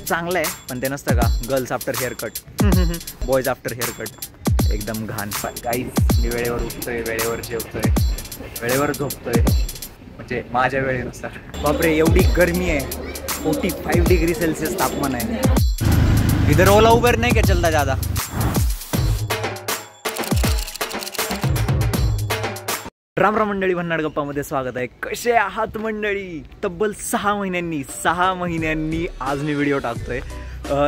चांगलं आहे पण ते नसतं का girls after hair cut boys after hair cut एकदम घाण. काहीच मी वेळेवर उठतोय, वेळेवर जेवतोय, वेळेवर झोपतोय, म्हणजे माझ्या वेळेनुसार. बापरे एवढी गरमी आहे, 45 डिग्री सेल्सियस तापमान आहे. इधर ओला उबर नहीं क्या चलता ज़्यादा. राम राम मंडळी, भन्नाट गप्पामध्ये स्वागत आहे. कसे आहात मंडळी? तब्बल 6 महिन्यांनी आज मी व्हिडिओ टाकतोय.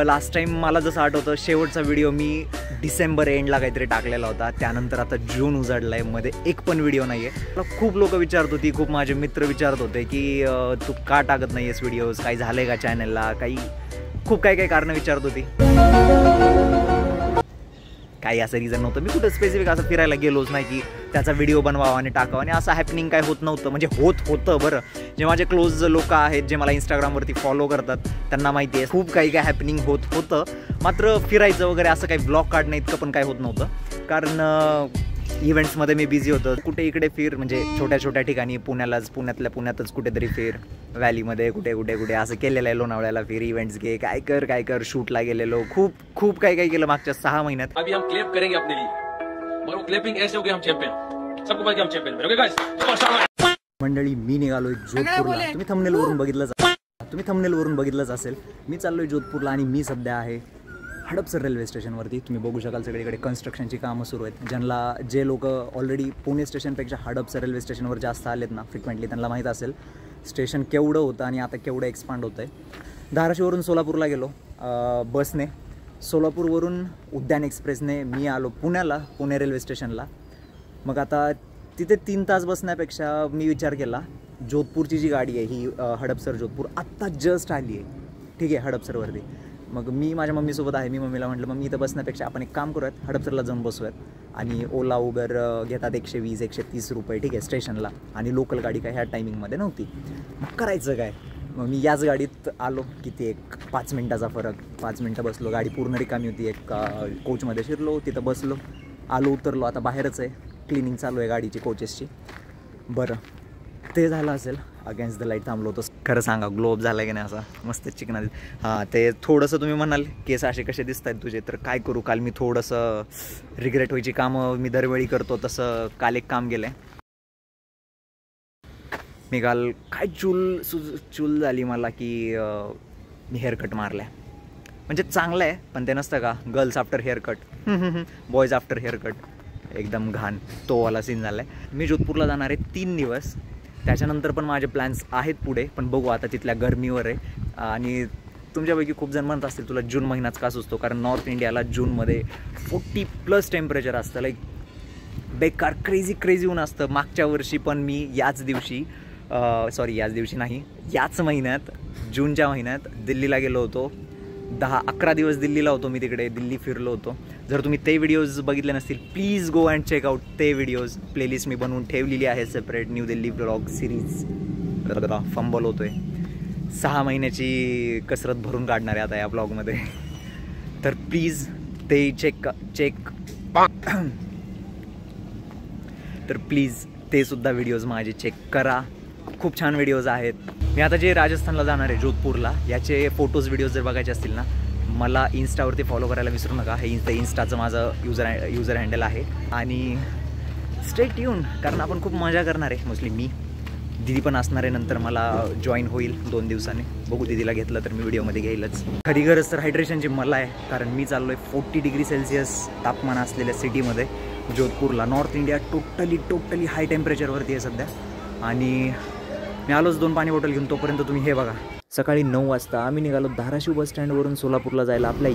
लास्ट टाइम मला जसं आठवतं शेवटचा व्हिडिओ मी डिसेंबर एंडला काहीतरी टाकलेला होता. त्यानंतर आता जून उजाडलाय, मध्ये एक पण व्हिडिओ नाही आहे. मला खूप लोक विचारत होती, खूप माझे मित्र विचारत होते की तू का टाकत नाही आहेस व्हिडिओज, काही झालं आहे का चॅनलला, खूप काही कारणं विचारत होती. काही असं रिझन नव्हतं. मी कुठं स्पेसिफिक असं फिरायला गेलोच नाही की त्याचा व्हिडिओ बनवावा आणि टाकावा, आणि असं हॅपनिंग काय होत नव्हतं. म्हणजे होतं बरं. जे माझे क्लोज लोक आहेत, जे मला इंस्टाग्रामवरती फॉलो करतात, त्यांना माहिती आहे खूप काही हॅपनिंग होतं. मात्र फिरायचं वगैरे असं काही ब्लॉग काढणं इतकं पण काय होत नव्हतं, कारण इव्हेंट्समध्ये मी बिझी होतो. कुठे इकडे फिर, म्हणजे छोट्या ठिकाणी, पुण्यातच कुठेतरी फिर, व्हॅलीमध्ये कुठे असं केलेलं आहे. लोणावळ्याला फिर, इव्हेंट्स घे, काय कर शूटला गेलेलो, खूप काही केलं मागच्या 6 महिन्यात. अभी हम क्लैप करेंगे अपने लिए, मगर वो क्लैपिंग ऐसे हो गया हम चैंपियन, सबको पता है हम चैंपियन. ओके गाइस, मंडळी मी निघालोय जोधपूरला. तुम्ही थंबनेलवरून बघितलंच असेल. मी चाललोय जोधपूरला आणि मी सध्या आहे हडपसर रेल्वे स्टेशनवरती. तुम्ही बघू शकाल सगळीकडे कन्स्ट्रक्शनची कामं सुरू आहेत. जे लोक ऑलरेडी पुणे स्टेशनपेक्षा हडपसर रेल्वे स्टेशनवर जास्त आलेत ना फ्रिक्वेंटली, त्यांना माहीत असेल स्टेशन केवढं होतं आणि आता केवढं एक्सपांड होतं आहे. धाराशिववरून सोलापूरला गेलो बसने. सोलापूरवरून उद्यान एक्सप्रेसने मी आलो पुणे रेल्वे स्टेशनला. मग आता तिथे 3 तास बसण्यापेक्षा मी विचार केला, जोधपूरची जी गाडी आहे ही हडपसर जोधपूर आत्ता जस्ट आली आहे, ठीक आहे, हडपसरवरती. मग मी माझ्या मम्मीसोबत आहे. मी मम्मीला म्हटलं, मम्मी इथं बसण्यापेक्षा आपण एक काम करूयात, हडपसरला जाऊन बसूयात. आणि ओला उबर घेतात 120-130 रुपये, ठीक आहे, स्टेशनला. आणि लोकल गाडी काय ह्या टायमिंगमध्ये नव्हती. मग करायचं काय? मग मी याच गाडीत आलो. किती एक 5 मिनटाचा फरक, 5 मिनटं बसलो. गाडी पूर्ण रिकामी होती. एक कोचमध्ये शिरलो, तिथं बसलो, आलो, उतरलो. आता बाहेरच आहे, क्लिनिंग चालू आहे गाडीची, कोचेसची. बरं, ते झालं असेल. अगेन्स्ट द लाईट थांबलो होतो. खरं सांगा, ग्लोअप झाला की नाही असा मस्त चिकना. हां, ते थोडंसं तुम्ही म्हणाल केस असे कसे दिसत आहेत तुझे, तर काय करू, काल मी थोडंसं रिग्रेट व्हायची कामं मी दरवेळी करतो तसं काल एक काम केलं आहे मी. काल काय चूल झाली मला की मी हेअरकट मारला आहे. म्हणजे चांगलं आहे पण ते नसतं का girls after haircut boys after haircut एकदम घाण, तो वाला सीन झाला आहे. मी जोधपूरला जाणार आहे 3 दिवस. त्याच्यानंतर पण माझे प्लॅन्स आहेत पुढे, पण बघू आता तिथल्या गरमीवर आहे. आणि तुमच्यापैकी खूप जण म्हणत असतील तुला जून महिनाच का सुचतो, कारण नॉर्थ इंडियाला जूनमध्ये 40+ टेम्परेचर असतं. लाईक बेकार क्रेझी ऊन असतं. मागच्या वर्षी पण मी याच महिन्यात, जूनच्या महिन्यात दिल्लीला गेलो होतो. 10-11 दिवस दिल्लीला होतो मी. तिकडे दिल्ली फिरलो होतो. जर तुम्ही ते व्हिडिओज बघितले नसतील, please go and check out ते व्हिडिओज. प्लेलिस्ट मी बनवून ठेवलेली आहे separate. New Delhi blog series. Fumble होतोय, 6 महिन्याची कसरत भरून काढणार आहे आता या ब्लॉगमध्ये. तर प्लीज ते प्लीज ते सुद्धा व्हिडिओज माझे चेक करा. खूप छान व्हिडिओज आहेत. मी आता जे राजस्थानला जाणार आहे जोधपूरला, याचे फोटोज व्हिडिओज जर बघायचे असतील ना, मला इन्स्टावरती फॉलो करायला विसरू नका. हे इन्स्टाचं माझं युजर हँडल आहे. आणि स्टे ट्यून, कारण आपण खूप मजा करणार आहे. मोस्टली मी, दिदी पण असणार आहे नंतर, मला जॉईन होईल 2 दिवसांनी. बघू, दिदीला घेतलं तर मी व्हिडिओमध्ये घेईलच. खरी गरज तर हायड्रेशनची मला आहे, कारण मी चाललो आहे 40 डिग्री सेल्सिअस तापमान असलेल्या सिटीमध्ये जोधपूरला. नॉर्थ इंडिया टोटली हाय टेम्परेचरवरती आहे सध्या. आणि मी आलोच 2 पाणी बॉटल घेऊन. तोपर्यंत तुम्ही हे बघा, सकाळी 9 वाजता आम्ही निघालो धाराशिव बस स्टँडवरून सोलापूरला जायला. आपल्या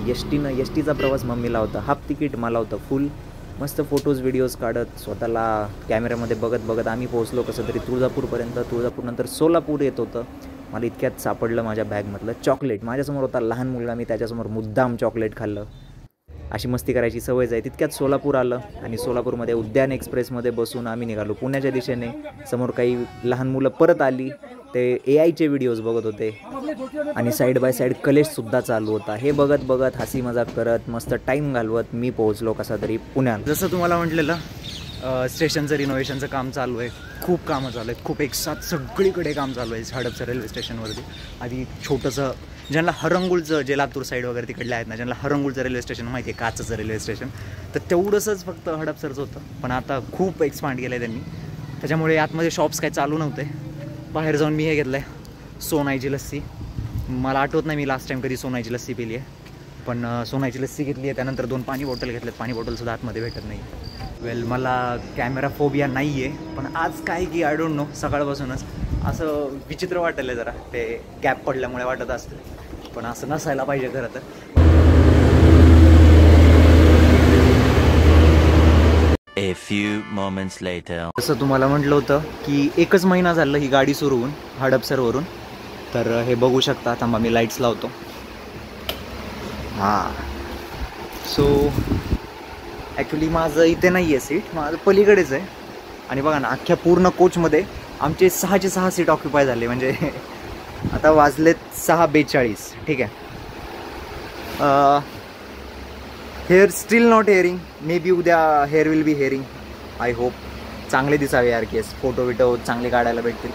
एसटीचा प्रवास मम्मीला होता, हाफ तिकीट, मला होतं फुल. मस्त फोटोज व्हिडिओज काढत, स्वतःला कॅमेऱ्यामध्ये बघत आम्ही पोहोचलो कसं तरी तुळजापूरपर्यंत. तुळजापूरनंतर सोलापूर येत होतं. मला इतक्यात सापडलं माझ्या बॅगमधलं चॉकलेट. माझ्यासमोर होता लहान मुलगा, मी त्याच्यासमोर मुद्दाम चॉकलेट खाल्लं. अशी मस्ती करायची सवयच आहे. तितक्यात सोलापूर आलं आणि सोलापूरमध्ये उद्यान एक्सप्रेसमध्ये बसून आम्ही निघालो पुण्याच्या दिशेने. समोर काही लहान मुलं परत आली, ते AIचे व्हिडिओज बघत होते आणि साईड बाय साईड कलेशसुद्धा चालू होता. हे बघत हसी मजाक करत मस्त टाईम घालवत मी पोहोचलो कसा तरी पुण्यात. जसं तुम्हाला म्हटलेलं स्टेशनचं रिनोव्हेशनचं काम चालू आहे, खूप कामं चालू आहेत, खूप एक साथ सगळीकडे काम चालू आहे हडपसर रेल्वे स्टेशनवरती. आधी छोटंसं ज्यांना हरंगुळचं, जे लातूर साईड वगैरे तिकडले आहेत ना, ज्यांना हरंगुळचं रेल्वे स्टेशन माहिती आहे, काचचं रेल्वे स्टेशन, तर तेवढंसंच फक्त हडपसरचं होतं. पण आता खूप एक्सपांड केलं आहे त्यांनी, त्याच्यामुळे आतमध्ये शॉप्स काही चालू नव्हते. बाहेर जाऊन मी हे घेतलं आहे सोनाईची लस्सी. मला आठवत नाही मी लास्ट टाईम कधी सोनाईची लस्सी पिली आहे, पण सोनाईची लस्सी घेतली आहे. त्यानंतर 2 पाणी बॉटल घेतल्यात. पाणी बॉटलसुद्धा आतमध्ये भेटत नाही. वेल, मला कॅमेरा फोबिया नाही आहे, पण आज काय की आय डोंट नो, सकाळपासूनच असं विचित्र वाटलं जरा. ते गॅप पडल्यामुळे वाटत असतं, पण असं नसायला पाहिजे खरं तर. A few moments later. जसं तुम्हाला म्हटलं होतं की 1च महिना झालं ही गाडी सुरू होऊन हडपसरवरून. तर हे बघू शकता. थांबा मी लाईट्स लावतो. हां, सो ॲक्च्युली माझं इथे नाही आहे सीट, माझं पलीकडेच आहे. आणि बघा ना, अख्ख्या पूर्ण कोचमध्ये आमचे 6चे 6 सीट ऑक्युपाय झाले. म्हणजे आता वाजलेत 6:42. ठीक आहे. Hair still not hearing, maybe उद्या hair will be hearing. I hope चांगले दिसावे यार केस, फोटो विटो चांगले काढायला भेटतील.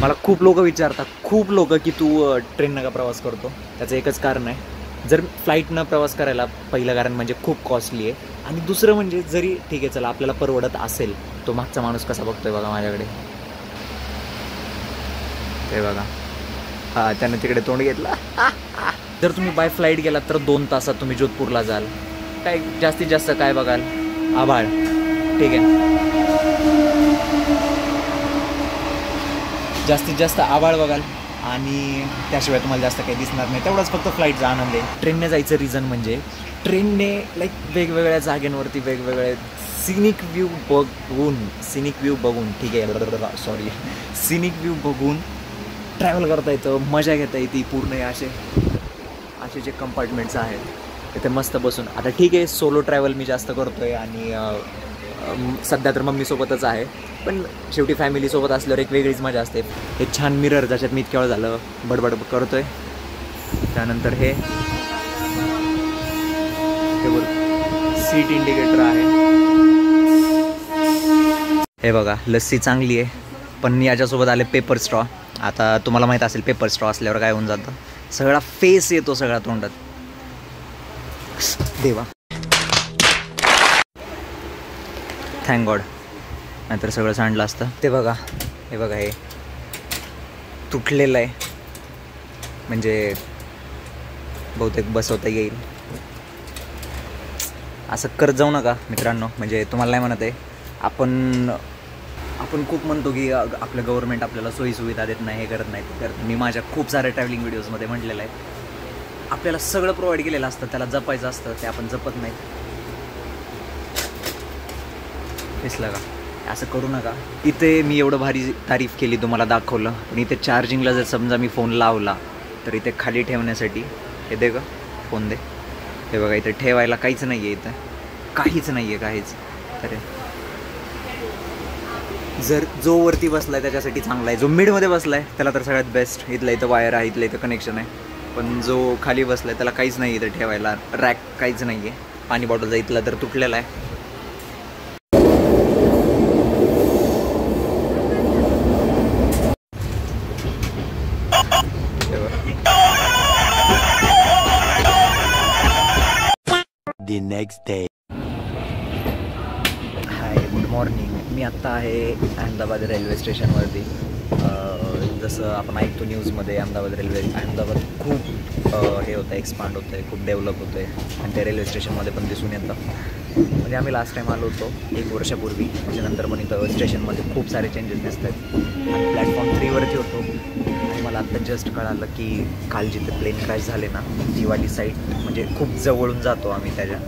मला खूप लोक विचारतात, खूप लोक, की तू ट्रेननं का प्रवास करतो. त्याचं एकच कारण आहे, जर फ्लाईटनं प्रवास करायला पहिलं कारण म्हणजे खूप कॉस्टली आहे, आणि दुसरं म्हणजे जरी ठीक आहे चला आपल्याला परवडत असेल, तो मागचा माणूस कसा बघतोय बघा माझ्याकडे, ते बघा. हां, त्यानं तिकडे तोंड घेतला. जर तुम्ही बाय फ्लाईट गेलात तर 2 तासात तुम्ही जोधपूरला जाल. काय जास्तीत जास्त काय बघाल, आभाळ. ठीक आहे, जास्तीत जास्त आभाळ बघाल, आणि त्याशिवाय तुम्हाला जास्त काही दिसणार नाही. तेवढाच फक्त फ्लाईटचा आनंद आहे. ट्रेनने जायचं रिझन म्हणजे ट्रेनने लाईक वेगवेगळ्या जागेंवरती वेगवेगळे सिनिक व्ह्यू बघून ठीक आहे, सॉरी, सिनिक व्ह्यू बघून ट्रॅव्हल करता येतं, मजा घेता येते पूर्ण. असे जे कंपार्टमेंट्स आहेत तिथे मस्त बसून. आता ठीक आहे, सोलो ट्रॅव्हल मी जास्त करतो आहे, आणि सध्या तर मम्मीसोबतच आहे, पण शेवटी फॅमिलीसोबत असल्यावर एक वेगळीच मजा असते. हे छान मिरर ज्याच्यात मी इतक्या वेळ झालं बडबड करतो आहे. त्यानंतर हे सीट इंडिकेटर आहे. हे बघा, लस्सी चांगली आहे, पण याच्यासोबत आले पेपर स्ट्रॉ. आता तुम्हाला माहीत असेल पेपर स्ट्रॉ असल्यावर काय होऊन जातं, सगळा फेस येतो सगळा तोंडात. देवा, थँक गॉड, नाहीतर सगळं सांडलं असतं. ते बघा, हे बघा, हे तुटलेलं आहे, म्हणजे बहुतेक बसवता येईल. असं करत जाऊ नका मित्रांनो. म्हणजे तुम्हाला नाही म्हणत आहे, आपण खूप म्हणतो की आपलं गव्हर्नमेंट आपल्याला सोयीसुविधा देत नाही, हे करत नाही, ते करत. मी माझ्या खूप साऱ्या ट्रॅव्हलिंग व्हिडिओजमध्ये म्हटलेलं आहे, आपल्याला सगळं प्रोव्हाइड केलेलं असतं, त्याला जपायचं असतं, ते आपण जपत नाही. दिसलं का? असं करू नका. इथे मी एवढं भारी तारीफ केली, तुम्हाला दाखवलं, पण इथे चार्जिंगला जर समजा मी फोन लावला तर इथे खाली ठेवण्यासाठी हे दे ग, फोन दे. हे बघा, इथे ठेवायला काहीच नाही आहे, इथं काहीच नाही आहे, काहीच. अरे जर जो वरती बसला आहे त्याच्यासाठी चांगला आहे, जो मिडमध्ये बसला आहे त्याला तर सगळ्यात बेस्ट. इथलं इथं वायर आहे, इथलं इथं कनेक्शन आहे, पण जो खाली बसला आहे त्याला काहीच नाही इथं ठेवायला, रॅक काहीच नाही आहे. पाणी बॉटलचा इथला तर तुटलेला आहे. The next day. Hi, good morning. मी आत्ता आहे अहमदाबाद रेल्वे स्टेशनवरती. जसं आपण ऐकतो न्यूजमध्ये अहमदाबाद खूप हे होतं, एक्सपांड होतं आहे, खूप डेव्हलप होतं आहे, आणि ते रेल्वे स्टेशनमध्ये पण दिसून येतं. म्हणजे आम्ही लास्ट टाईम आलो होतो 1 वर्षापूर्वी, त्याच्यानंतर पण इथं स्टेशनमध्ये खूप सारे चेंजेस दिसत आहेत. आणि प्लॅटफॉर्म 3वरती होतो, आणि मला आत्ता जस्ट कळालं की काल जिथे प्लेन क्रॅश झाले ना, ती साईट म्हणजे खूप जवळून जातो आम्ही. त्याच्या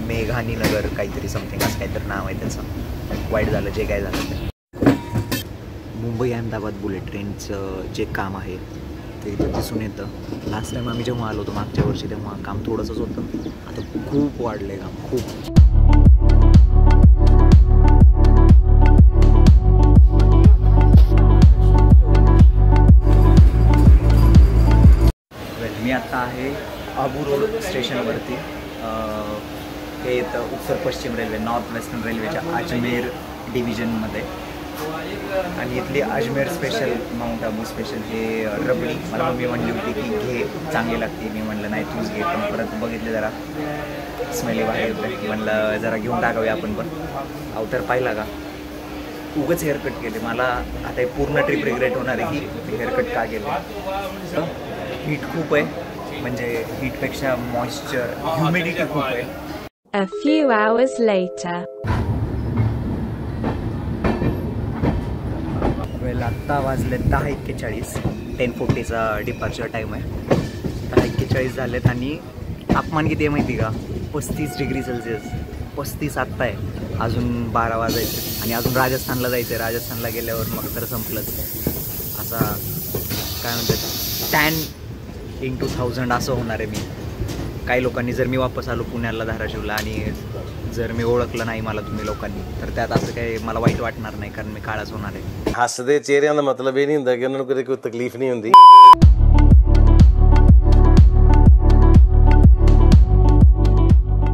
मेघानीनगर काहीतरी समथिंग असं काहीतरी नाव आहे त्याचं. वाईट झालं जे काय झालं ते. मुंबई अहमदाबाद बुलेट ट्रेनचं जे काम आहे ते इथं दिसून येतं. लास्ट टाईम आम्ही जेव्हा आलो होतो मागच्या वर्षी, तेव्हा काम थोडंसंच होतं, आता खूप वाढलं आहे काम, खूप. मी आत्ता आहे आबू रोड स्टेशनवरती. हे येतं उत्तर पश्चिम रेल्वे, नॉर्थ वेस्टर्न रेल्वेच्या अजमेर डिव्हिजनमध्ये. आणि इथली Ajmer special, mount Abu special हे रबडी मला मम्मी म्हणली होती की घे, चांगली लागते. मी म्हणलं नाही तूच घे, पण परत बघितले जरा स्मेली बाहेर होते, म्हणलं जरा घेऊन टाकावे आपण पण. अवतार पाहिला का, उगच हेअरकट केले. मला आता हे पूर्ण ट्रिप रिग्रेट होणार आहे की हेअरकट का केलं. हीट खूप आहे, म्हणजे हीटपेक्षा मॉइश्चर, ह्युमिडिटी खूप आहे. A few hours later. वेळ आत्ता वाजले 10:41. 10:40चा डिपार्चर टाईम आहे. 10:41 झालेत आणि तापमान किती आहे माहिती का, 35 डिग्री सेल्सिअस. 35 आत्ता आहे, अजून 12 वाजायचे आणि अजून राजस्थानला जायचं आहे. राजस्थानला गेल्यावर मग तर संपलंच. असा काय म्हणतात, 10x1000 असं होणार आहे मी. काही लोकांनी जर मी वापस आलो पुण्याला, धाराशिवला, आणि जर मी ओळखलं नाही मला तुम्ही लोकांनी, तर त्यात असं काही मला वाईट वाटणार नाही, कारण मी काळाच होणार आहे. हसदे चेहरिਆਂ ਦਾ ਮਤਲਬ ਇਹ ਨਹੀਂ ਹੁੰਦਾ ਕਿ ਉਹਨਾਂ ਨੂੰ ਕਦੇ ਕੋਈ ਤਕਲੀਫ ਨਹੀਂ ਹੁੰਦੀ.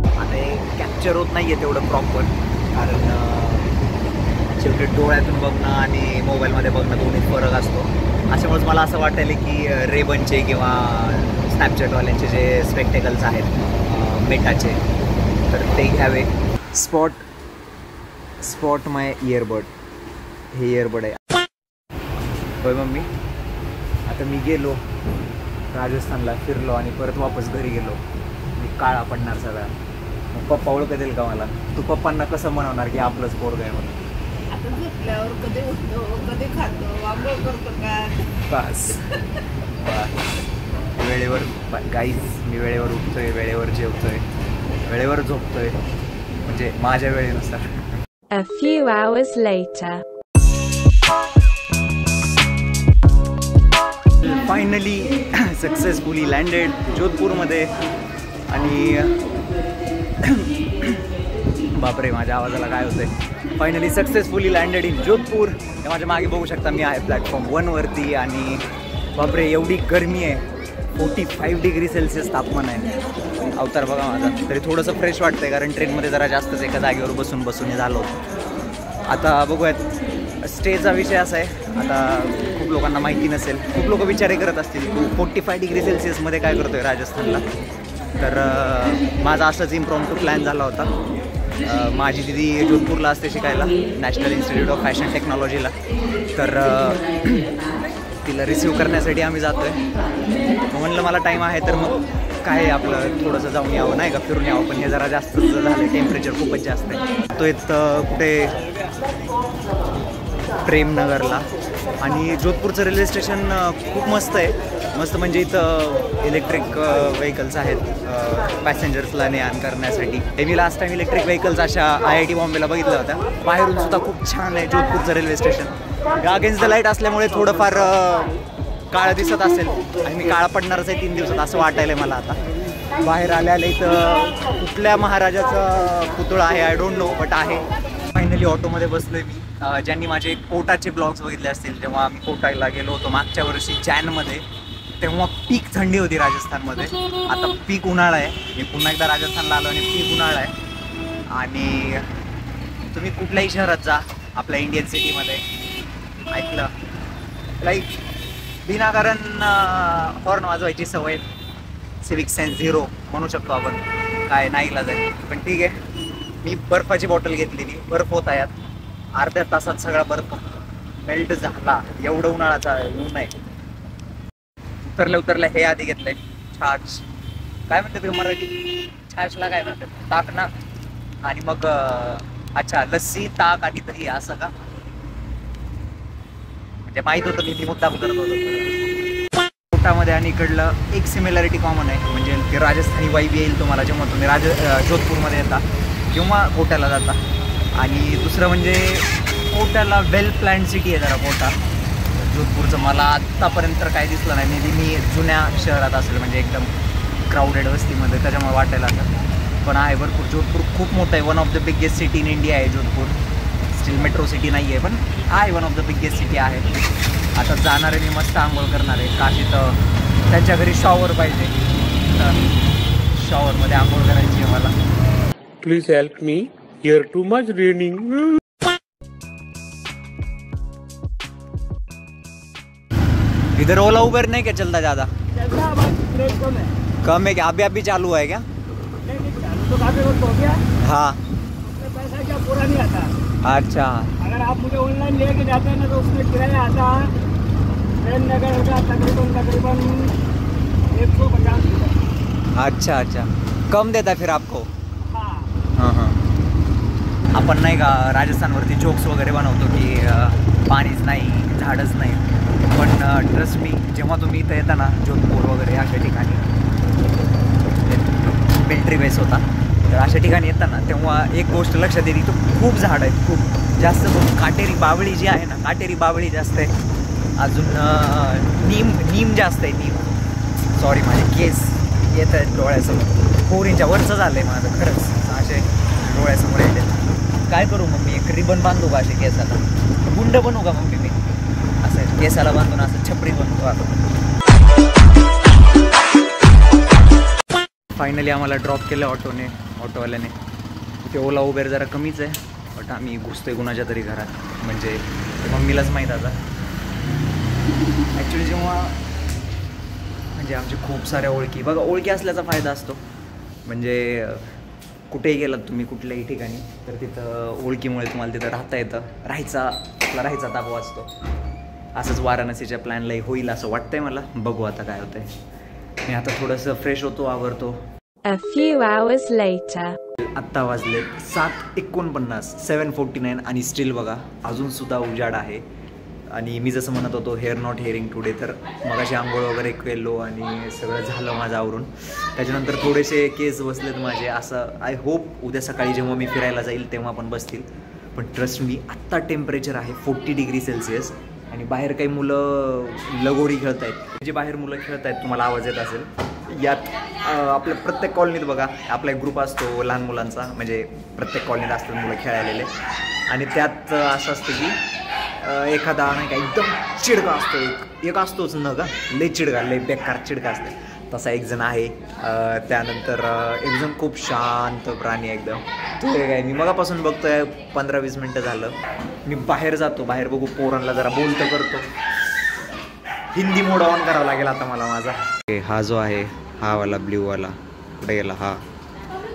आता हे कॅप्चर होत नाही आहे तेवढं प्रॉपर, कारण शेवटी डोळ्यातून बघणं आणि मोबाईलमध्ये बघणं दोन्हीत फरक असतो. अशामुळेच मला असं वाटायला की रेबनचे किंवा स्नॅपचॅटवाल्यांचे जे स्पेक्टेकल्स आहेत मेटाचे, तर ते घ्यावे. स्पॉट माय इयरबड, हे इयरबड आहे. होय मम्मी, आता मी गेलो राजस्थानला, फिरलो आणि परत वापस घरी गेलो, मी काळा पडणार सगळा. मग पप्पा ओळख देईल का मला? तू पप्पांना कसं म्हणवणार की आपलंच पोरग आहे म्हणून? आता झोपल्यावर कधी उठतो, कधी खातो, आंघोळ करतो का? बस वेळेवर गाईज, मी वेळेवर उठतोय, वेळेवर जेवतोय, वेळेवर झोपतोय, म्हणजे माझ्या वेळेनुसार. A few hours later. Finally successfully landed जोधपूरमध्ये. आणि बापरे, माझ्या आवाजाला काय होतंय. Finally successfully landed in Jodhpur. ते माझ्या मागे बघू शकता, मी आहे प्लॅटफॉर्म 1 वरती. आणि बापरे, एवढी गरमी आहे, 45 डिग्री सेल्सिअस तापमान आहे. अवतार बघा माझा, तरी थोडंसं फ्रेश वाटतंय, कारण ट्रेनमध्ये जरा जास्तच एका जागेवर बसून झालो. आता बघूयात, स्टेचा विषय असा आहे, आता खूप लोकांना माहिती नसेल, खूप लोक विचार करत असतील तू 45 डिग्री सेल्सिअसमध्ये काय करतोय राजस्थानला. तर माझा असाच इम्प्रॉम्प्टू प्लॅन झाला होता. माझी दिदी जोधपूरला असते शिकायला, नॅशनल इन्स्टिट्यूट ऑफ फॅशन टेक्नॉलॉजीला. तर तिला रिसीव करण्यासाठी आम्ही जातो आहे. म्हणलं मला टाईम आहे तर मग काय आपलं थोडंसं जाऊन यावं, नाही का, फिरून यावं. पण हे जरा जास्तच झालं, टेम्परेचर खूपच जास्त आहे. तो इथं कुठे प्रेमनगरला. आणि जोधपूरचं रेल्वे स्टेशन खूप मस्त आहे. मस्त म्हणजे इथं इलेक्ट्रिक व्हेकल्स आहेत पॅसेंजर्सला ने-आण करण्यासाठी. हे मी लास्ट टाईम इलेक्ट्रिक व्हेकल्स अशा IIT बॉम्बेला बघितल्या होत्या. बाहेरून सुद्धा खूप छान आहे जोधपूरचं railway station. Against the light असल्यामुळे थोडंफार काळं दिसत असेल, आणि मी काळा पडणारच आहे 3 दिवसात असं वाटायलं आहे मला. आता बाहेर आल्या इथं कुठल्या महाराजाचा पुतळा आहे आय डोंट नो, बट आहे. फायनली ऑटोमध्ये बसलोय मी. ज्यांनी माझे कोटाचे ब्लॉग्स बघितले असतील, जेव्हा आम्ही कोटाला गेलो होतो मागच्या वर्षी जॅनमध्ये, तेव्हा पीक थंडी होती राजस्थानमध्ये. आता पीक उन्हाळा आहे. मी पुन्हा एकदा राजस्थानला आलो आणि पीक उन्हाळा आहे. आणि तुम्ही कुठल्याही शहरात जा आपल्या इंडियन सिटीमध्ये, ऐकलं लाईक विनाकारण हॉर्न वाजवायची सवय, सिविक सेन्स झिरो म्हणू शकतो आपण, काय नाही इलाज आहे. पण ठीक आहे, मी बर्फाची बॉटल घेतलेली, बर्फ होता यात. अर्ध्या तासात सगळा बर्फ मेल्ट झाला. एवढं उन्हाळ्याचा ऊन आहे. उतरल्या हे आधी घेतलंय छाछ, काय म्हणतात ते मराठी, छाछला काय म्हणतात, ताक ना. आणि मग अच्छा, लस्सी, ताक आणि दही, असं का? म्हणजे माहित होतं, मी मुद्दाम करत होतो. कोटामध्ये आणि इकडलं एक सिमिलॅरिटी कॉमन आहे, म्हणजे ते राजस्थानी वाईब येईल तुम्हाला जेव्हा तुम्ही जोधपूरमध्ये येता किंवा कोट्याला जाता. आणि दुसरं म्हणजे कोट्याला वेल प्लॅन्ड सिटी आहे जरा कोटा. जोधपूरचं मला आत्तापर्यंत काय दिसलं नाही. मे बी मी जुन्या शहरात असेल, म्हणजे एकदम क्राऊडेड वस्तीमध्ये, त्याच्यामुळे वाटायला असं. पण आहे भरपूर. जोधपूर खूप मोठं आहे. One of the biggest city in India आहे जोधपूर. स्टील मेट्रो सिटी नाही आहे, पण आहे one of the biggest city आहे. आता जाणार आहे मी, मस्त आंघोळ करणार आहे. काशी तर त्यांच्या घरी शॉवर पाहिजे, तर शॉवरमध्ये आंघोळ करायची आहे मला. Please help me. Here too much raining. इधर ओला उबर नहीं क्या चलता ज़्यादा? कम है क्या? अभी चालू है क्या? तो काफी वक्त हो गया। हाँ। पैसा क्या पूरा नहीं आता। अच्छा। अगर आप मुझे ऑनलाइन लेके जाते हैं ना तो उसमें किराया आता है ट्रेन नगर का तकरीबन 150 रुपये। अच्छा कम देता फिर आपको? हाँ हां आपण नाही का राजस्थानवरती जोक्स वगैरे बनवतो की पाणीच नाही झाडच नाही, पण ट्रस्ट मी जेव्हा तुम्ही इथं येता ना जोधपूर वगैरे अशा ठिकाणी मिलिटरी बेस होता, तर अशा ठिकाणी येताना तेव्हा एक गोष्ट लक्षात येते, तो खूप झाड आहेत, खूप जास्त करून काटेरी बावळी जी आहे ना, काटेरी बावळी जास्त आहे, अजून नीम जास्त आहे, नीम. सॉरी माझे केस येत आहेत डोळ्यासमोर, 4 इंचा वरचं झालं आहे माझं खरंच, असे डोळ्यासमोर येते. काय करू मग मी? एक रिबन बांधू का असे केसाला? गुंड बनू का मग मी असं केसाला बांधून असं छपरी बनतो असं. फायनली आम्हाला ड्रॉप केलं ऑटोवाल्याने. ते ओला उबेर जरा कमीच आहे, बट आम्ही घुसतोय कुणाच्या तरी घरात, म्हणजे मम्मीलाच माहीत आता. ॲक्च्युली जेव्हा म्हणजे आमचे खूप साऱ्या ओळखी, बघा ओळखी असल्याचा फायदा असतो, म्हणजे कुठेही गेलात तुम्ही कुठल्याही ठिकाणी तर तिथं ओळखीमुळे तुम्हाला तिथं राहता येतं, राहायचा ताप वाचतो. असंच वाराणसीच्या प्लॅनलाही होईल असं वाटतंय मला, बघू आता काय होतंय. मी आता थोडंसं फ्रेश होतो, आवरतो. A few hours later. आत्ता वाजले 7:49, 7:49 आणि स्टील बघा अजूनसुद्धा उजाड आहे. आणि मी जसं म्हणत होतो हेअर नॉट हेअरिंग टुडे, तर मगाशी आंघोळ वगैरे केलो आणि सगळं झालं माझं आवरून. त्याच्यानंतर थोडेसे केस बसलेत माझे, असं आय होप उद्या सकाळी जेव्हा मी फिरायला जाईल तेव्हा पण बसतील. पण ट्रस्ट मी आत्ता टेम्परेचर आहे 40 डिग्री सेल्सिअस आणि बाहेर काही मुलं लगोरी खेळत आहेत, जे बाहेर मुलं खेळत आहेत तुम्हाला आवाज येत असेल. यात आपल्या प्रत्येक कॉलनीत बघा आपला एक ग्रुप असतो लहान मुलांचा, म्हणजे प्रत्येक कॉलनीत असतात मुलं खेळायलेले, आणि त्यात असं असतं की एखादा नाही का एकदम चिडका असतो, एक असतोच न का, लय चिडका, लय बेकार चिडका असते, तसा एक जण आहे. त्यानंतर एक जण खूप शांत प्राणी एकदम, तो काय मी मगापासून बघतोय 15-20 मिनटं झालं. मी बाहेर जातो, बाहेर बघू पोरांना जरा बोलतं करतो. हिंदी मोड ऑन करावा लागेल आता मला माझा. हा जो आहे हा वाला ब्ल्यूवाला कुठे गेला हा,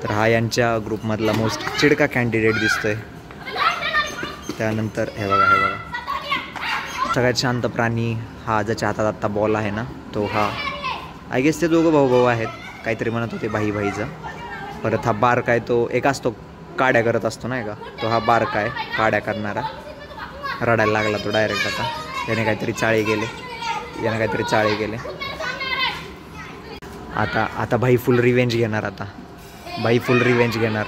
तर हा यांच्या ग्रुपमधला मोस्ट चिडका कॅन्डिडेट दिसतोय. त्यानंतर हे बघा सगळ्यात शांत प्राणी हा, ज्याच्या हातात आत्ता बॉल आहे ना तो हा, आय गेस ते दोघं भाऊ आहेत, काहीतरी म्हणत होते भाईचं. परत हा बारका आहे, तो एक असतो काड्या करत असतो नाही का, तो हा बारका आहे काड्या करणारा. रडायला लागला तो डायरेक्ट आता, याने काहीतरी चाळे गेले. आता भाई फुल रिवेंज घेणार, आता भाई फुल रिवेंज घेणार.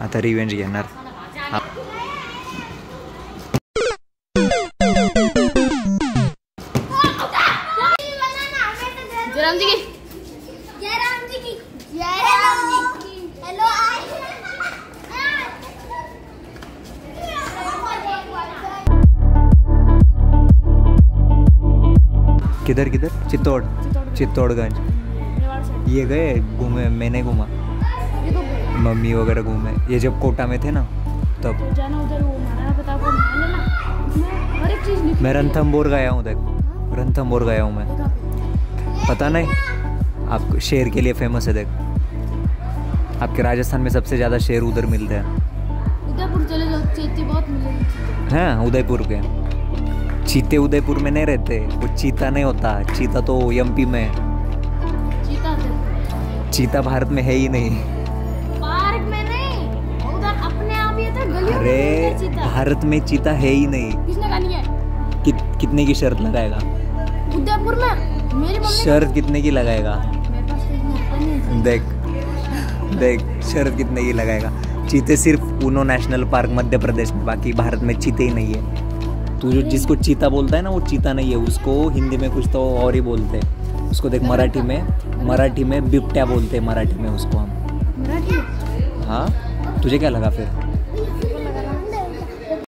आता रिवेंज घेणार. किधर चित्तौड़गंज. ये गए घूमे, मैंने घूमा, मम्मी वगैरह घूमे. ये जब कोटा में थे ना तब मैं रणथंबोर गया हूँ. देख रणथंबोर गया हूँ मैं, पता नहीं आप शेर के लिए फेमस है. देख आपके राजस्थान में सबसे ज़्यादा शेर उधर मिलते हैं. उदयपुर चले जाओ, चीते बहुत मिलेंगे. हाँ उदयपुर के चीते उदयपुर में नहीं रहते, वो चीता नहीं होता, चीता तो एमपी में. चीता भारत में है ही नहीं. पार्क में नहीं, उधर अपने आप ही था गली. अरे भारत में चीता है ही नहीं. किसने कहा नहीं है? कितने की शर्त लगाएगा? उदयपुर में मेरी मम्मी. शर्त कितने की लगाएगा? मेरे पास तो इतना नहीं. देख शर्त कितने की लगाएगा? चीते सिर्फ Uno national park Madhya Pradesh में, बाकी भारत में चीते ही नहीं है. तू जो जिसको चीता बोलता है ना वो चीता नहीं है, उसको हिंदी में कुछ तो और ही बोलते हैं. उसको देख मराठी में बिबट्या बोलते हैं, मराठी में उसको हम. मराठी? हाँ तुझे क्या लगा फिर?